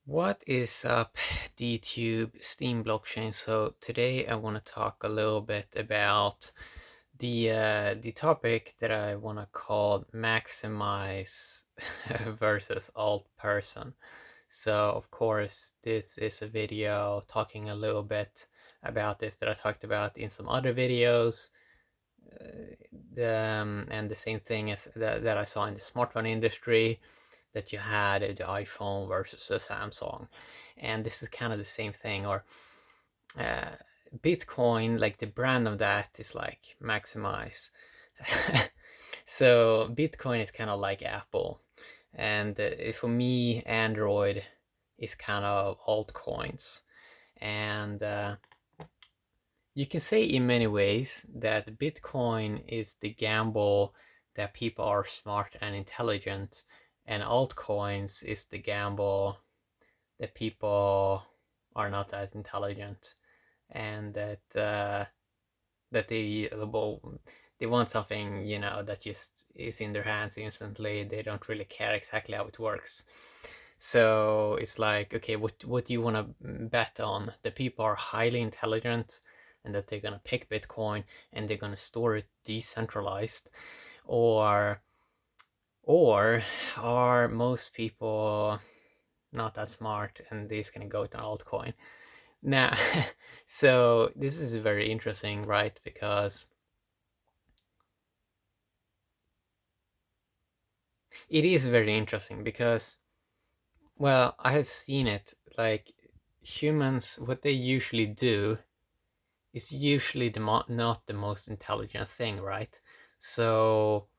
What is up, DTube Steam blockchain? So today I want to talk a little bit about the topic that I want to call maximize versus alt person. So of course this is a video talking a little bit about this that I talked about in some other videos. And the same thing as that I saw in the smartphone industry, that you had the iPhone versus the Samsung, and this is kind of the same thing. Or uh, Bitcoin, like the brand of that is like maximize. So Bitcoin is kind of like Apple, and for me, Android is kind of altcoins, and you can say in many ways that Bitcoin is the gamble that people are smart and intelligent, and altcoins is the gamble that people are not that intelligent, and that they want something, that just is in their hands instantly. They don't really care exactly how it works. So it's like, okay, what do you want to bet on? The people are highly intelligent and that they're gonna pick Bitcoin and they're gonna store it decentralized, or or are most people not that smart and they're just gonna go to an altcoin? Now, so this is very interesting, right? Because it is very interesting because, well, I have seen it. Like, humans, what they usually do is usually not the most intelligent thing, right? So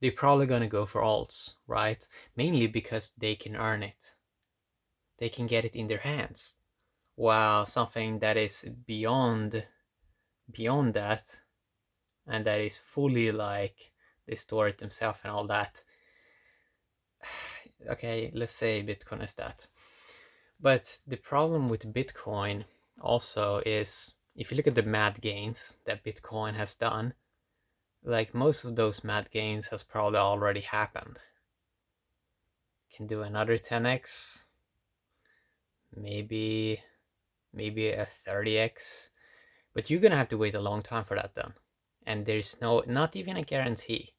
they're probably gonna go for alts, right? Mainly because they can earn it. They can get it in their hands. While something that is beyond that, and that is fully like they store it themselves and all that. Okay, let's say Bitcoin is that. But the problem with Bitcoin also is, if you look at the mad gains that Bitcoin has done, like most of those mad gains has probably already happened. Can do another 10x, maybe a 30x, but you're gonna have to wait a long time for that then. And there's not even a guarantee.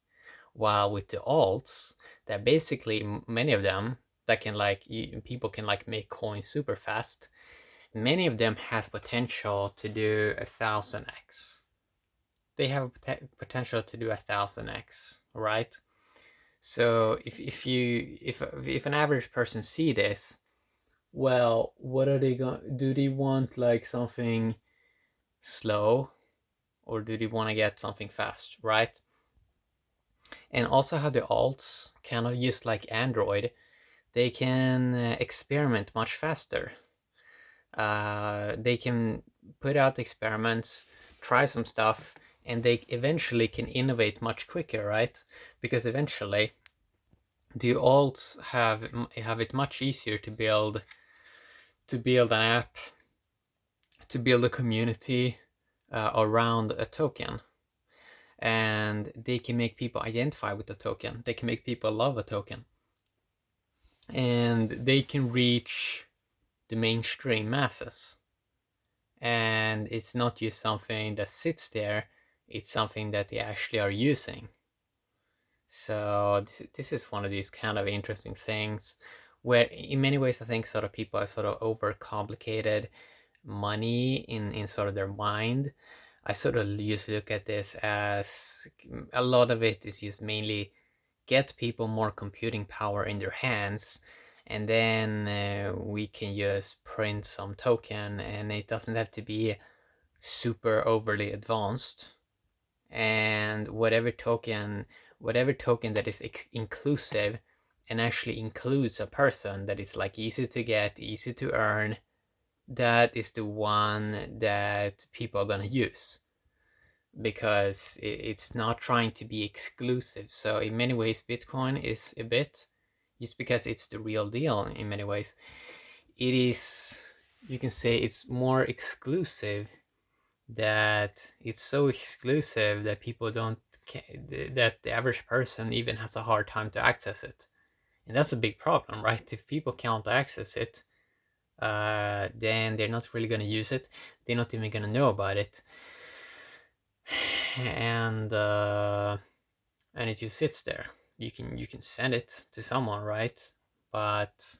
While with the alts, that basically many of them that can like people can like make coins super fast. Many of them have potential to do 1,000x. They have potential to do 1,000x, right? So if an average person see this, well, what are they going? Do they want like something slow, or do they want to get something fast, right? And also how the alts, kind of just like Android, they can experiment much faster. They can put out experiments, try some stuff, and they eventually can innovate much quicker, right? Because eventually the alts have it much easier to build an app, to build a community around a token, and they can make people identify with the token. They can make people love a token, and they can reach the mainstream masses. And it's not just something that sits there, it's something that they actually are using. So this is one of these kind of interesting things where in many ways I think sort of people are sort of overcomplicated money in sort of their mind. I sort of used to look at this as a lot of it is just mainly get people more computing power in their hands, and then we can just print some token, and it doesn't have to be super overly advanced. And whatever token that is inclusive and actually includes a person, that is like easy to get, easy to earn, that is the one that people are going to use, because it's not trying to be exclusive. So in many ways Bitcoin is a bit, just because it's the real deal, in many ways it is, you can say it's more exclusive, that it's so exclusive that people don't, that the average person even has a hard time to access it. And that's a big problem, right? If people can't access it, then they're not really going to use it. They're not even going to know about it. And it just sits there. You can send it to someone, right? But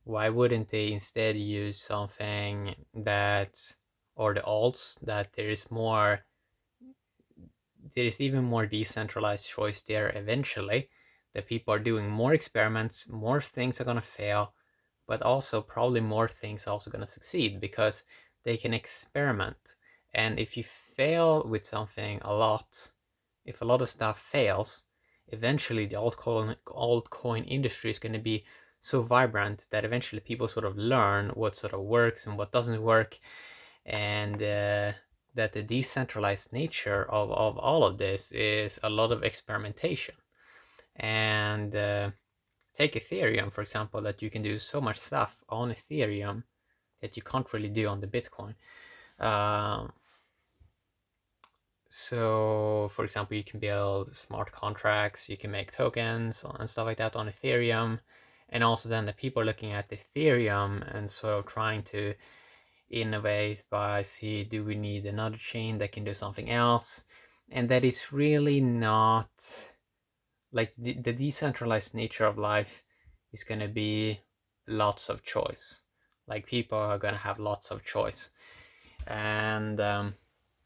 why wouldn't they instead use something that, or the alts, that there is even more decentralized choice there eventually, that people are doing more experiments, more things are going to fail, but also probably more things are also going to succeed because they can experiment. And if you fail with something a lot, if a lot of stuff fails, eventually the altcoin industry is going to be so vibrant that eventually people sort of learn what sort of works and what doesn't work, and that the decentralized nature of all of this is a lot of experimentation. And take Ethereum, for example, that you can do so much stuff on Ethereum that you can't really do on the Bitcoin. Um, so, for example, you can build smart contracts, you can make tokens and stuff like that on Ethereum. And also, then the people are looking at Ethereum and sort of trying to innovate by see, do we need another chain that can do something else? And that is really not like the decentralized nature of life is going to be lots of choice. Like people are going to have lots of choice. And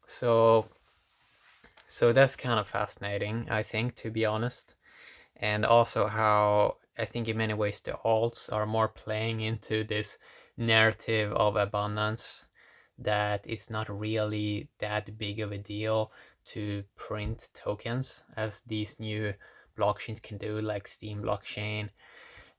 so that's kind of fascinating, I think, to be honest. And also how I think in many ways the alts are more playing into this narrative of abundance, that it's not really that big of a deal to print tokens as these new blockchains can do, like Steam blockchain,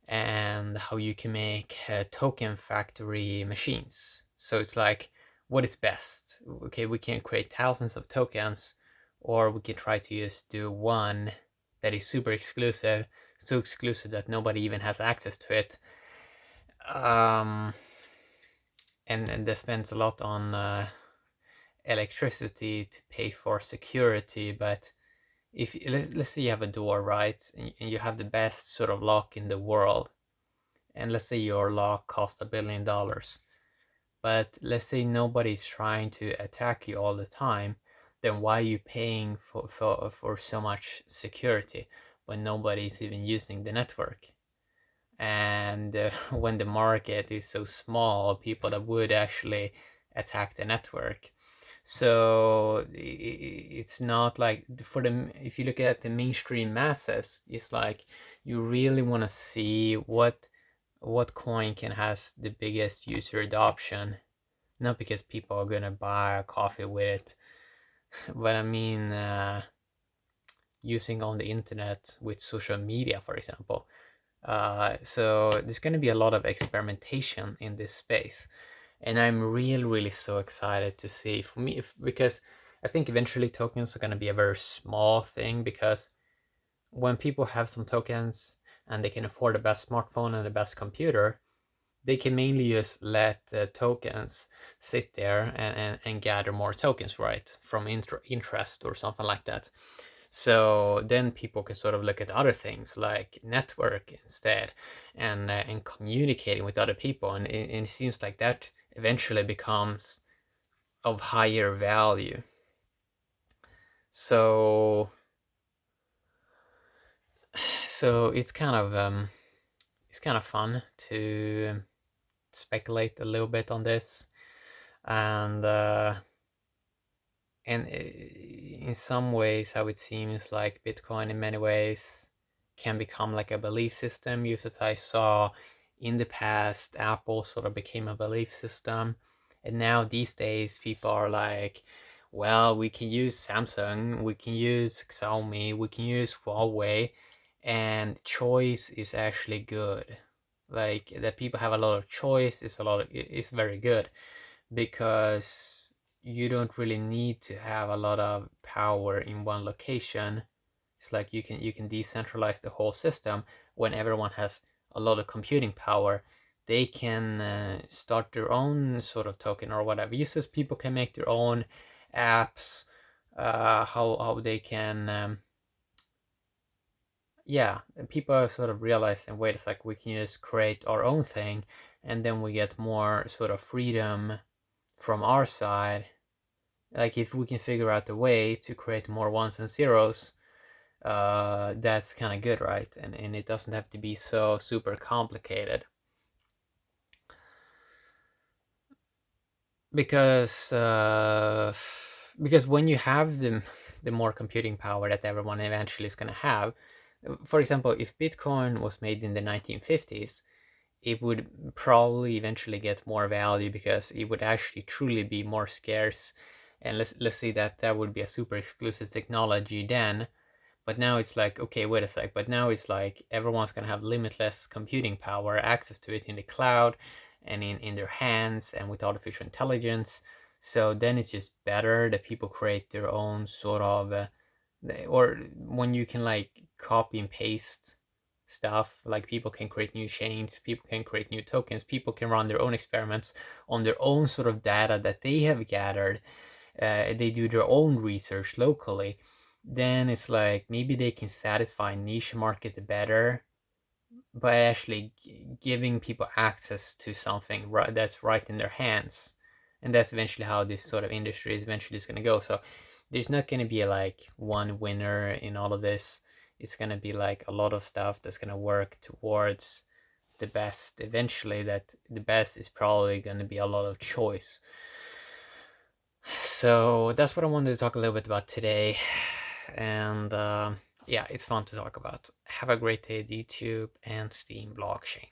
and how you can make token factory machines. So it's like, what is best? Okay, we can create thousands of tokens, or we can try to just do one that is super exclusive, so exclusive that nobody even has access to it. Um, and that spends a lot on electricity to pay for security. But if let's say you have a door, right, and you have the best sort of lock in the world, and let's say your lock cost $1 billion, but let's say nobody's trying to attack you all the time, then why are you paying for so much security when nobody's even using the network? And when the market is so small, people that would actually attack the network. So it's not like for the, if you look at the mainstream masses, it's like you really want to see what coin can has the biggest user adoption, not because people are gonna buy a coffee with it, but I mean using on the internet with social media, for example. So there's going to be a lot of experimentation in this space, and I'm really so excited to see, for me, because I think eventually tokens are going to be a very small thing, because when people have some tokens and they can afford the best smartphone and the best computer, they can mainly just let the tokens sit there and gather more tokens, right, from interest or something like that. So then people can sort of look at other things like network instead, and communicating with other people, and it seems like that eventually becomes of higher value. So it's kind of fun to speculate a little bit on this, and in some ways how it seems like Bitcoin in many ways can become like a belief system. Just as I saw in the past, Apple sort of became a belief system, and now these days people are like, well, we can use Samsung, we can use Xiaomi, we can use Huawei, and choice is actually good. Like that people have a lot of choice is is very good, because you don't really need to have a lot of power in one location. It's like you can decentralize the whole system. When everyone has a lot of computing power, they can start their own sort of token or whatever. Users, people can make their own apps, how they can yeah, and people are sort of realizing, wait, it's like we can just create our own thing and then we get more sort of freedom from our side. Like if we can figure out a way to create more ones and zeros, that's kind of good, right? And it doesn't have to be so super complicated. Because because when you have the more computing power that everyone eventually is going to have, for example, if Bitcoin was made in the 1950s, it would probably eventually get more value because it would actually truly be more scarce. And let's say that that would be a super exclusive technology then. But now it's like, okay, wait a sec. But now it's like everyone's gonna have limitless computing power, access to it in the cloud and in their hands and with artificial intelligence. So then it's just better that people create their own sort of, or when you can like copy and paste stuff, like people can create new chains, people can create new tokens, people can run their own experiments on their own sort of data that they have gathered. They do their own research locally, then it's like maybe they can satisfy niche market better by actually giving people access to something that's right in their hands. And that's eventually how this sort of industry is eventually going to go. So there's not going to be like one winner in all of this. It's going to be like a lot of stuff that's going to work towards the best eventually. That the best is probably going to be a lot of choice. So that's what I wanted to talk a little bit about today. And yeah, it's fun to talk about. Have a great day, YouTube and Steam blockchain.